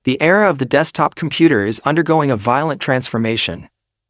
The era of the desktop computer is undergoing a violent transformation.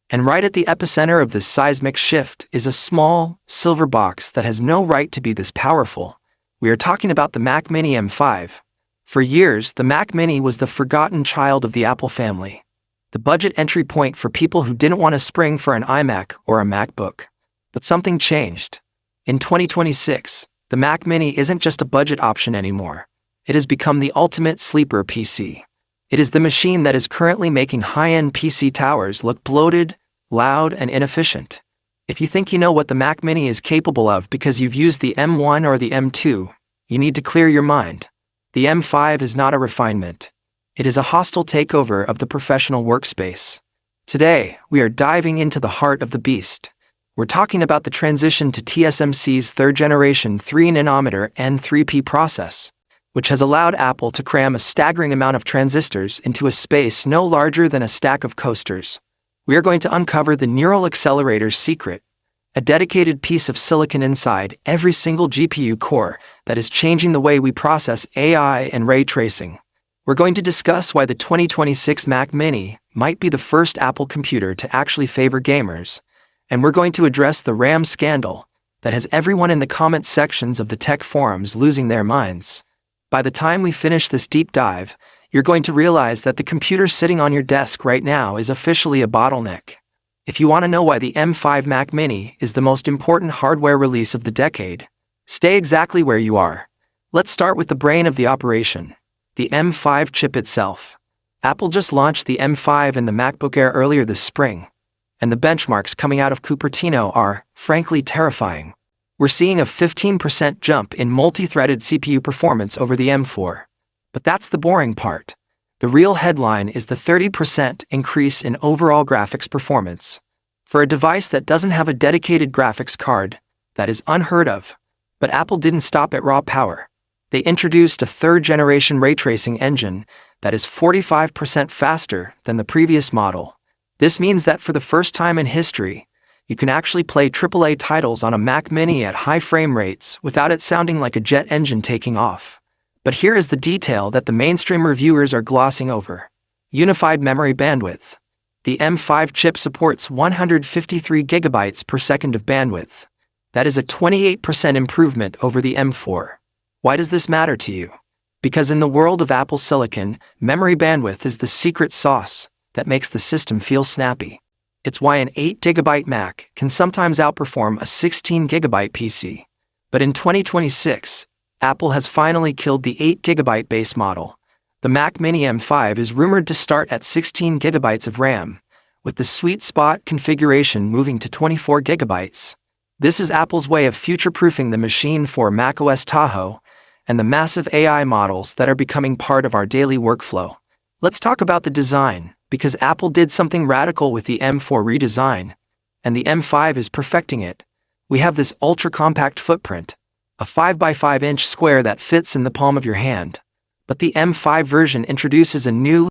And right at the epicenter of this seismic shift is a small, silver box that has no right to be this powerful. We are talking about the Mac Mini M5. For years, the Mac Mini was the forgotten child of the Apple family. The budget entry point for people who didn't want to spring for an iMac or a MacBook. But something changed. In 2026, the Mac Mini isn't just a budget option anymore. It has become the ultimate sleeper PC. It is the machine that is currently making high-end PC towers look bloated, loud, and inefficient. If you think you know what the Mac Mini is capable of because you've used the M1 or the M2, you need to clear your mind. The M5 is not a refinement. It is a hostile takeover of the professional workspace. Today, we are diving into the heart of the beast. We're talking about the transition to TSMC's third-generation 3nm N3P process, which has allowed Apple to cram a staggering amount of transistors into a space no larger than a stack of coasters. We are going to uncover the neural accelerator's secret, a dedicated piece of silicon inside every single GPU core that is changing the way we process AI and ray tracing. We're going to discuss why the 2026 Mac Mini might be the first Apple computer to actually favor gamers, and we're going to address the RAM scandal that has everyone in the comment sections of the tech forums losing their minds. By the time we finish this deep dive, you're going to realize that the computer sitting on your desk right now is officially a bottleneck. If you want to know why the M5 Mac Mini is the most important hardware release of the decade, stay exactly where you are. Let's start with the brain of the operation, the M5 chip itself. Apple just launched the M5 and the MacBook Air earlier this spring, and the benchmarks coming out of Cupertino are, frankly, terrifying. We're seeing a 15% jump in multi-threaded CPU performance over the M4. But that's the boring part. The real headline is the 30% increase in overall graphics performance. For a device that doesn't have a dedicated graphics card, that is unheard of. But Apple didn't stop at raw power. They introduced a third-generation ray tracing engine that is 45% faster than the previous model. This means that for the first time in history, you can actually play AAA titles on a Mac Mini at high frame rates without it sounding like a jet engine taking off. But here is the detail that the mainstream reviewers are glossing over. Unified memory bandwidth. The M5 chip supports 153 GB per second of bandwidth. That is a 28% improvement over the M4. Why does this matter to you? Because in the world of Apple Silicon, memory bandwidth is the secret sauce that makes the system feel snappy. It's why an 8GB Mac can sometimes outperform a 16GB PC. But in 2026, Apple has finally killed the 8GB base model. The Mac Mini M5 is rumored to start at 16GB of RAM, with the sweet spot configuration moving to 24GB. This is Apple's way of future-proofing the machine for macOS Tahoe and the massive AI models that are becoming part of our daily workflow. Let's talk about the design, because Apple did something radical with the M4 redesign, and the M5 is perfecting it. We have this ultra-compact footprint, a 5x5 inch square that fits in the palm of your hand. But the M5 version introduces a new